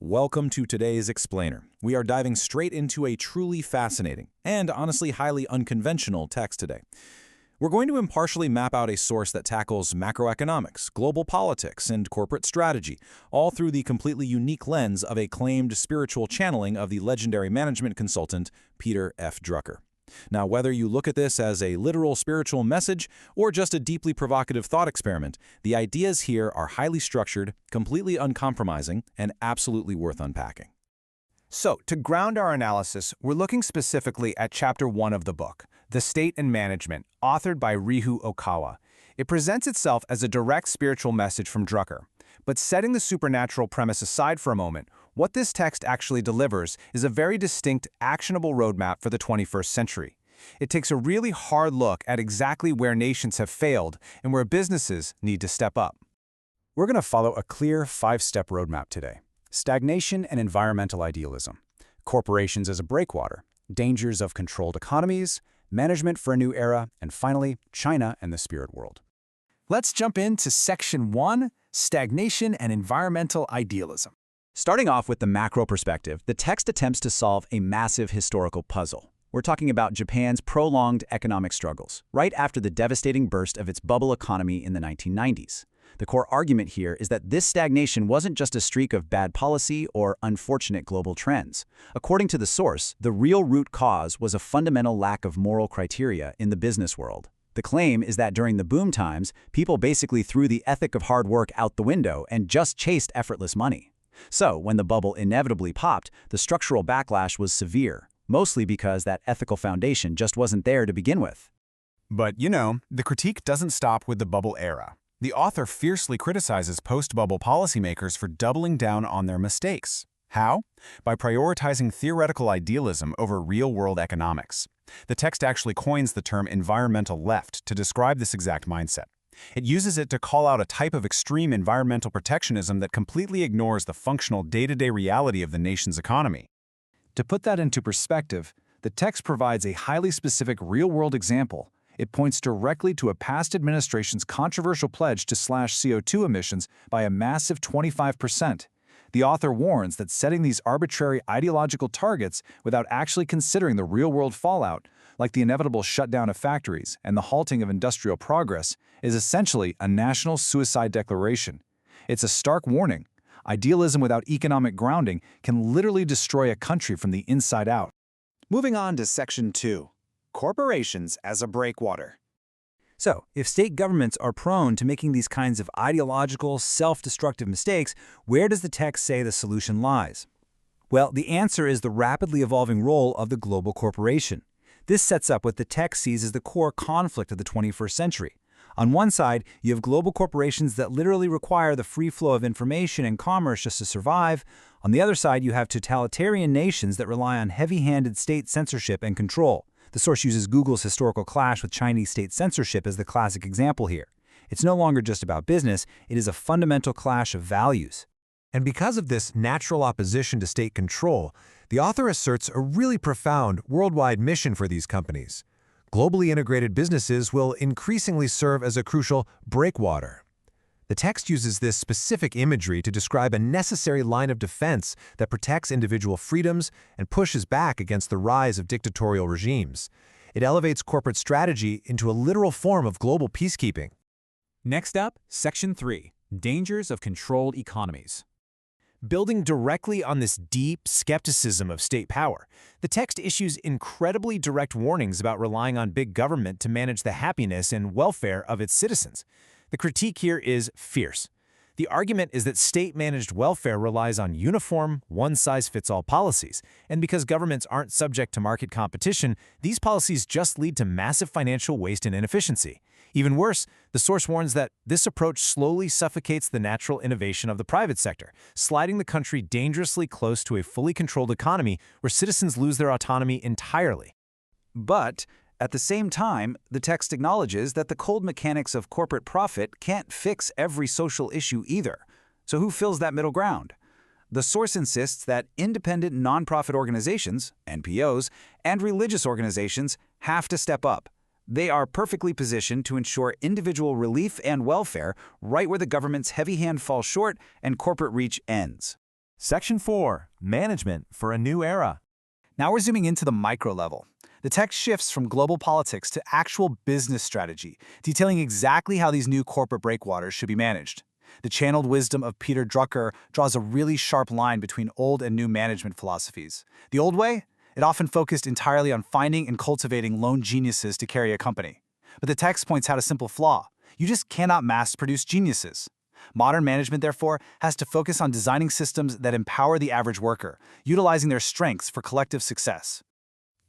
Welcome to today's Explainer. We are diving straight into a truly fascinating and honestly highly unconventional text today. We're going to impartially map out a source that tackles macroeconomics, global politics, and corporate strategy, all through the completely unique lens of a claimed spiritual channeling of the legendary management consultant Peter F. Drucker. Now, whether you look at this as a literal spiritual message or just a deeply provocative thought experiment, the ideas here are highly structured, completely uncompromising, and absolutely worth unpacking. So, to ground our analysis, we're looking specifically at Chapter 1 of the book, The State and Management, authored by Ryuho Okawa. It presents itself as a direct spiritual message from Drucker. But setting the supernatural premise aside for a moment, what this text actually delivers is a very distinct, actionable roadmap for the 21st century. It takes a really hard look at exactly where nations have failed and where businesses need to step up. We're going to follow a clear 5-step roadmap today. Stagnation and environmental idealism, corporations as a breakwater, dangers of controlled economies, management for a new era, and finally, China and the spirit world. Let's jump into Section 1, Stagnation and Environmental Idealism. Starting off with the macro perspective, the text attempts to solve a massive historical puzzle. We're talking about Japan's prolonged economic struggles, right after the devastating burst of its bubble economy in the 1990s. The core argument here is that this stagnation wasn't just a streak of bad policy or unfortunate global trends. According to the source, the real root cause was a fundamental lack of moral criteria in the business world. The claim is that during the boom times, people basically threw the ethic of hard work out the window and just chased effortless money. So, when the bubble inevitably popped, the structural backlash was severe, mostly because that ethical foundation just wasn't there to begin with. But, the critique doesn't stop with the bubble era. The author fiercely criticizes post-bubble policymakers for doubling down on their mistakes. How? By prioritizing theoretical idealism over real-world economics. The text actually coins the term environmental left to describe this exact mindset. It uses it to call out a type of extreme environmental protectionism that completely ignores the functional day-to-day reality of the nation's economy. To put that into perspective, the text provides a highly specific real-world example. It points directly to a past administration's controversial pledge to slash CO2 emissions by a massive 25%. The author warns that setting these arbitrary ideological targets without actually considering the real-world fallout, like the inevitable shutdown of factories and the halting of industrial progress, is essentially a national suicide declaration. It's a stark warning. Idealism without economic grounding can literally destroy a country from the inside out. Moving on to Section 2, Corporations as a Breakwater. So, if state governments are prone to making these kinds of ideological, self-destructive mistakes, where does the text say the solution lies? Well, the answer is the rapidly evolving role of the global corporation. This sets up what the text sees as the core conflict of the 21st century. On one side, you have global corporations that literally require the free flow of information and commerce just to survive. On the other side, you have totalitarian nations that rely on heavy-handed state censorship and control. The source uses Google's historical clash with Chinese state censorship as the classic example here. It's no longer just about business, it is a fundamental clash of values. And because of this natural opposition to state control, the author asserts a really profound worldwide mission for these companies. Globally integrated businesses will increasingly serve as a crucial breakwater. The text uses this specific imagery to describe a necessary line of defense that protects individual freedoms and pushes back against the rise of dictatorial regimes. It elevates corporate strategy into a literal form of global peacekeeping. Next up, Section 3, Dangers of Controlled Economies. Building directly on this deep skepticism of state power, the text issues incredibly direct warnings about relying on big government to manage the happiness and welfare of its citizens. The critique here is fierce. The argument is that state-managed welfare relies on uniform, one-size-fits-all policies, and because governments aren't subject to market competition, these policies just lead to massive financial waste and inefficiency. Even worse, the source warns that this approach slowly suffocates the natural innovation of the private sector, sliding the country dangerously close to a fully controlled economy where citizens lose their autonomy entirely. But at the same time, the text acknowledges that the cold mechanics of corporate profit can't fix every social issue either. So who fills that middle ground? The source insists that independent nonprofit organizations, NPOs, and religious organizations have to step up. They are perfectly positioned to ensure individual relief and welfare right where the government's heavy hand falls short and corporate reach ends. Section 4. Management for a New Era. Now we're zooming into the micro level. The text shifts from global politics to actual business strategy, detailing exactly how these new corporate breakwaters should be managed. The channeled wisdom of Peter Drucker draws a really sharp line between old and new management philosophies. The old way? It often focused entirely on finding and cultivating lone geniuses to carry a company. But the text points out a simple flaw. You just cannot mass-produce geniuses. Modern management, therefore, has to focus on designing systems that empower the average worker, utilizing their strengths for collective success.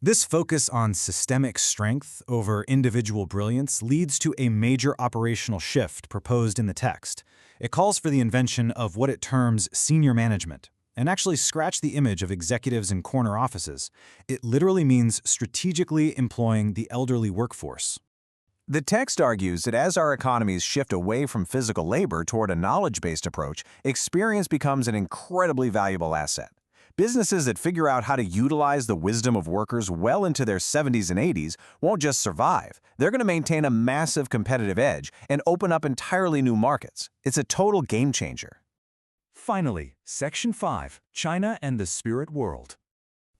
This focus on systemic strength over individual brilliance leads to a major operational shift proposed in the text. It calls for the invention of what it terms senior management, and actually scratch the image of executives in corner offices. It literally means strategically employing the elderly workforce. The text argues that as our economies shift away from physical labor toward a knowledge-based approach, experience becomes an incredibly valuable asset. Businesses that figure out how to utilize the wisdom of workers well into their 70s and 80s won't just survive. They're going to maintain a massive competitive edge and open up entirely new markets. It's a total game changer. Finally, Section 5. China and the Spirit World.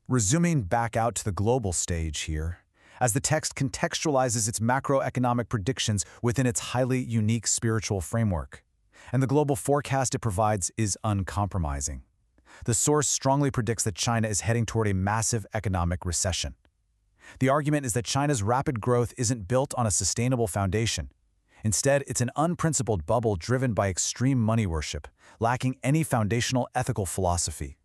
We're zooming back out to the global stage here, as the text contextualizes its macroeconomic predictions within its highly unique spiritual framework. And the global forecast it provides is uncompromising. The source strongly predicts that China is heading toward a massive economic recession. The argument is that China's rapid growth isn't built on a sustainable foundation. Instead, it's an unprincipled bubble driven by extreme money worship, lacking any foundational ethical philosophy.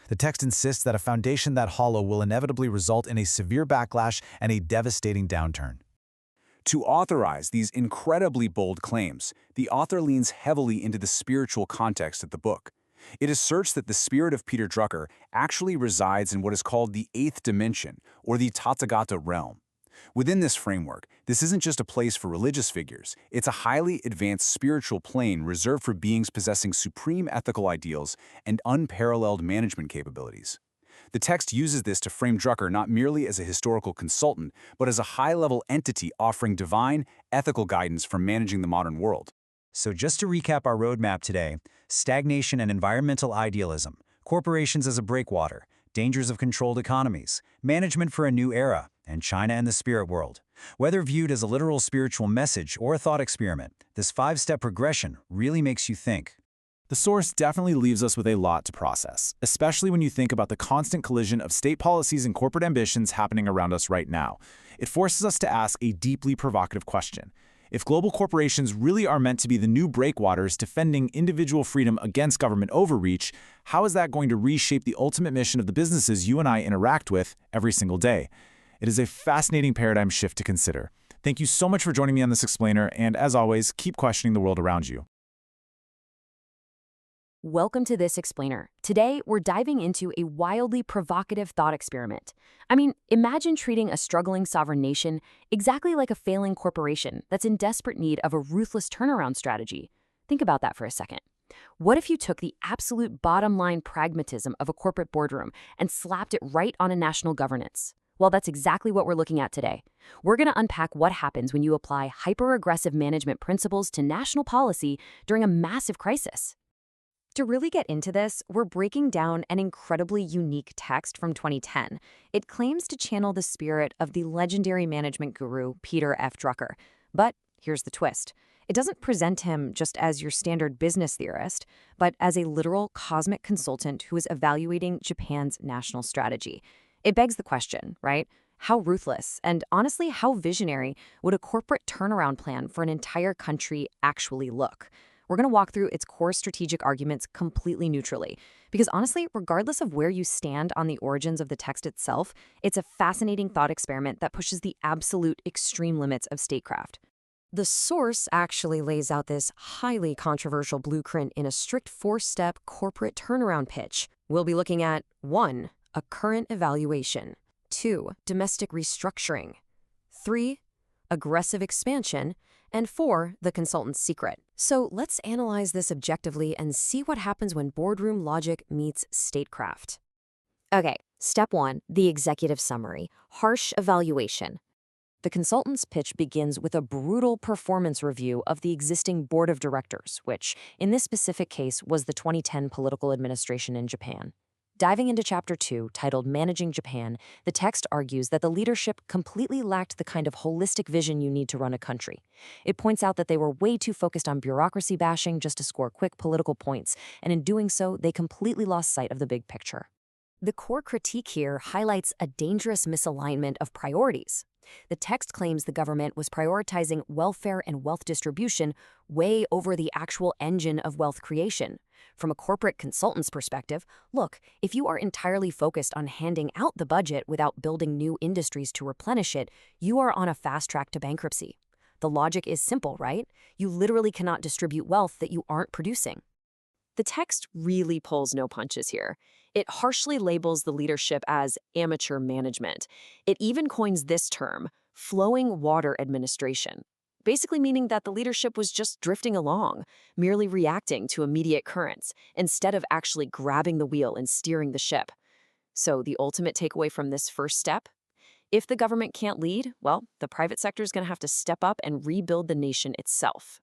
The text insists that a foundation that hollow will inevitably result in a severe backlash and a devastating downturn. To authorize these incredibly bold claims, the author leans heavily into the spiritual context of the book. It asserts that the spirit of Peter Drucker actually resides in what is called the eighth dimension, or the Tathagata realm. Within this framework, this isn't just a place for religious figures, it's a highly advanced spiritual plane reserved for beings possessing supreme ethical ideals and unparalleled management capabilities. The text uses this to frame Drucker not merely as a historical consultant, but as a high-level entity offering divine, ethical guidance for managing the modern world. So just to recap our roadmap today, stagnation and environmental idealism, corporations as a breakwater, dangers of controlled economies, management for a new era, and China and the spirit world. Whether viewed as a literal spiritual message or a thought experiment, this 5-step progression really makes you think. The source definitely leaves us with a lot to process, especially when you think about the constant collision of state policies and corporate ambitions happening around us right now. It forces us to ask a deeply provocative question. If global corporations really are meant to be the new breakwaters defending individual freedom against government overreach, how is that going to reshape the ultimate mission of the businesses you and I interact with every single day? It is a fascinating paradigm shift to consider. Thank you so much for joining me on this explainer, and as always, keep questioning the world around you. Welcome to This Explainer. Today, we're diving into a wildly provocative thought experiment. I mean, imagine treating a struggling sovereign nation exactly like a failing corporation that's in desperate need of a ruthless turnaround strategy. Think about that for a second. What if you took the absolute bottom-line pragmatism of a corporate boardroom and slapped it right on a national governance? Well, that's exactly what we're looking at today. We're going to unpack what happens when you apply hyper-aggressive management principles to national policy during a massive crisis. To really get into this, we're breaking down an incredibly unique text from 2010. It claims to channel the spirit of the legendary management guru Peter F. Drucker. But here's the twist. It doesn't present him just as your standard business theorist, but as a literal cosmic consultant who is evaluating Japan's national strategy. It begs the question, right? How ruthless and honestly how visionary would a corporate turnaround plan for an entire country actually look? We're going to walk through its core strategic arguments completely neutrally. Because honestly, regardless of where you stand on the origins of the text itself, it's a fascinating thought experiment that pushes the absolute extreme limits of statecraft. The source actually lays out this highly controversial blueprint in a strict 4-step corporate turnaround pitch. We'll be looking at 1. A current evaluation. 2. Domestic restructuring. 3. Aggressive expansion. And 4. The consultant's secret. So let's analyze this objectively and see what happens when boardroom logic meets statecraft. Okay, step 1, the executive summary, harsh evaluation. The consultant's pitch begins with a brutal performance review of the existing board of directors, which, in this specific case, was the 2010 political administration in Japan. Diving into Chapter 2, titled Managing Japan, the text argues that the leadership completely lacked the kind of holistic vision you need to run a country. It points out that they were way too focused on bureaucracy bashing just to score quick political points, and in doing so, they completely lost sight of the big picture. The core critique here highlights a dangerous misalignment of priorities. The text claims the government was prioritizing welfare and wealth distribution way over the actual engine of wealth creation. From a corporate consultant's perspective, look, if you are entirely focused on handing out the budget without building new industries to replenish it, you are on a fast track to bankruptcy. The logic is simple, right? You literally cannot distribute wealth that you aren't producing. The text really pulls no punches here. It harshly labels the leadership as amateur management. It even coins this term, flowing water administration, basically meaning that the leadership was just drifting along, merely reacting to immediate currents, instead of actually grabbing the wheel and steering the ship. So the ultimate takeaway from this first step? If the government can't lead, well, the private sector is going to have to step up and rebuild the nation itself.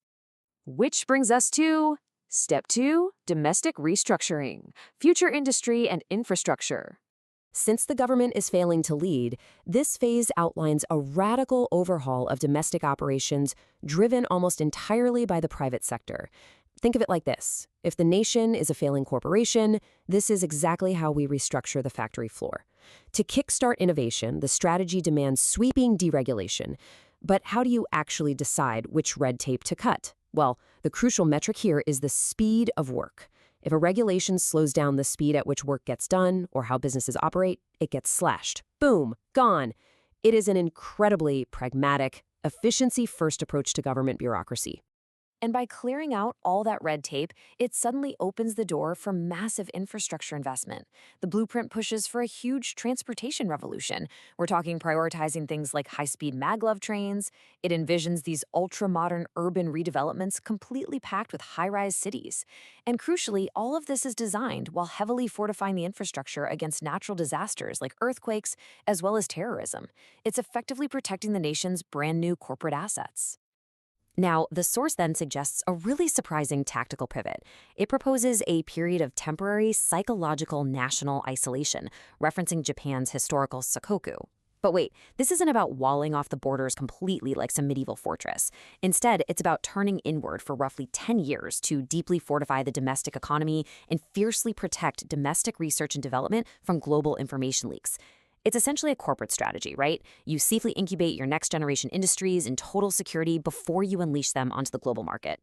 Which brings us to Step 2, domestic restructuring, future industry and infrastructure. Since the government is failing to lead, this phase outlines a radical overhaul of domestic operations driven almost entirely by the private sector. Think of it like this. If the nation is a failing corporation, this is exactly how we restructure the factory floor. To kickstart innovation, the strategy demands sweeping deregulation. But how do you actually decide which red tape to cut? Well, the crucial metric here is the speed of work. If a regulation slows down the speed at which work gets done or how businesses operate, it gets slashed. Boom, gone. It is an incredibly pragmatic, efficiency-first approach to government bureaucracy. And by clearing out all that red tape, it suddenly opens the door for massive infrastructure investment. The blueprint pushes for a huge transportation revolution. We're talking prioritizing things like high-speed maglev trains. It envisions these ultra-modern urban redevelopments completely packed with high-rise cities. And crucially, all of this is designed while heavily fortifying the infrastructure against natural disasters like earthquakes, as well as terrorism. It's effectively protecting the nation's brand-new corporate assets. Now, the source then suggests a really surprising tactical pivot. It proposes a period of temporary psychological national isolation, referencing Japan's historical sakoku. But wait, this isn't about walling off the borders completely like some medieval fortress. Instead, it's about turning inward for roughly 10 years to deeply fortify the domestic economy and fiercely protect domestic research and development from global information leaks. It's essentially a corporate strategy, right? You safely incubate your next-generation industries in total security before you unleash them onto the global market.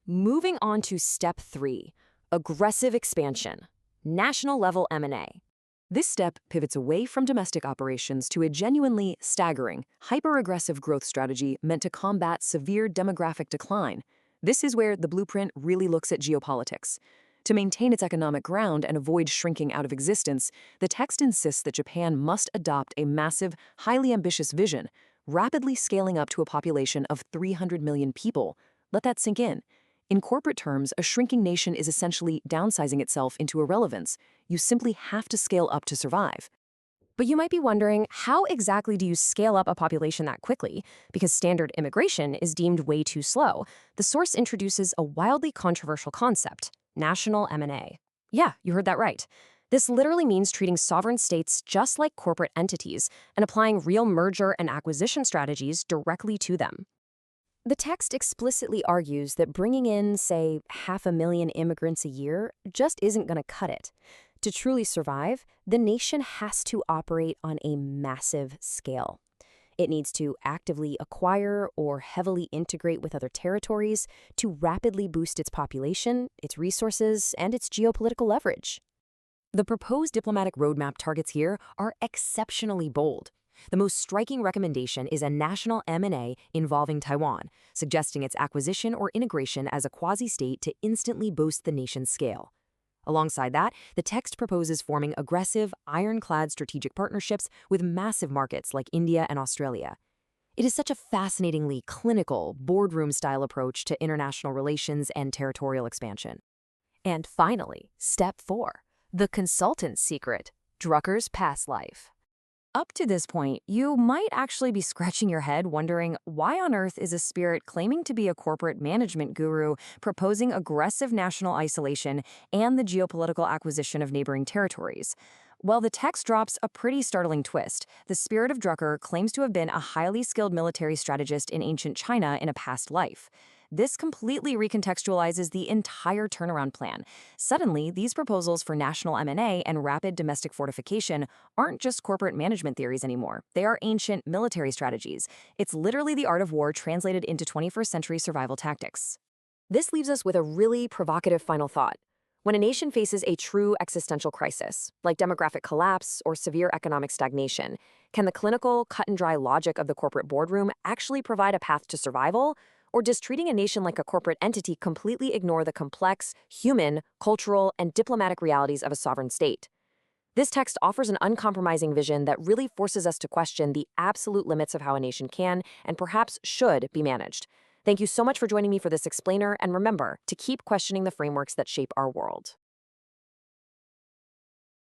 Moving on to Step 3, aggressive expansion, national-level M&A. This step pivots away from domestic operations to a genuinely staggering, hyper-aggressive growth strategy meant to combat severe demographic decline. This is where the blueprint really looks at geopolitics. To maintain its economic ground and avoid shrinking out of existence, the text insists that Japan must adopt a massive, highly ambitious vision, rapidly scaling up to a population of 300 million people. Let that sink in. In corporate terms, a shrinking nation is essentially downsizing itself into irrelevance. You simply have to scale up to survive. But you might be wondering, how exactly do you scale up a population that quickly? Because standard immigration is deemed way too slow. The source introduces a wildly controversial concept: national M&A. Yeah, you heard that right. This literally means treating sovereign states just like corporate entities and applying real merger and acquisition strategies directly to them. The text explicitly argues that bringing in, say, 500,000 immigrants a year just isn't going to cut it. To truly survive, the nation has to operate on a massive scale. It needs to actively acquire or heavily integrate with other territories to rapidly boost its population, its resources, and its geopolitical leverage. The proposed diplomatic roadmap targets here are exceptionally bold. The most striking recommendation is a national M&A involving Taiwan, suggesting its acquisition or integration as a quasi-state to instantly boost the nation's scale. Alongside that, the text proposes forming aggressive, ironclad strategic partnerships with massive markets like India and Australia. It is such a fascinatingly clinical, boardroom-style approach to international relations and territorial expansion. And finally, Step 4, the consultant's secret, Drucker's past life. Up to this point, you might actually be scratching your head wondering why on earth is a spirit claiming to be a corporate management guru proposing aggressive national isolation and the geopolitical acquisition of neighboring territories. Well, the text drops a pretty startling twist. The spirit of Drucker claims to have been a highly skilled military strategist in ancient China in a past life. This completely recontextualizes the entire turnaround plan. Suddenly, these proposals for national M&A and rapid domestic fortification aren't just corporate management theories anymore. They are ancient military strategies. It's literally the art of war translated into 21st century survival tactics. This leaves us with a really provocative final thought. When a nation faces a true existential crisis, like demographic collapse or severe economic stagnation, can the clinical, cut-and-dry logic of the corporate boardroom actually provide a path to survival? Or does treating a nation like a corporate entity completely ignore the complex, human, cultural, and diplomatic realities of a sovereign state? This text offers an uncompromising vision that really forces us to question the absolute limits of how a nation can and perhaps should be managed. Thank you so much for joining me for this explainer, and remember to keep questioning the frameworks that shape our world.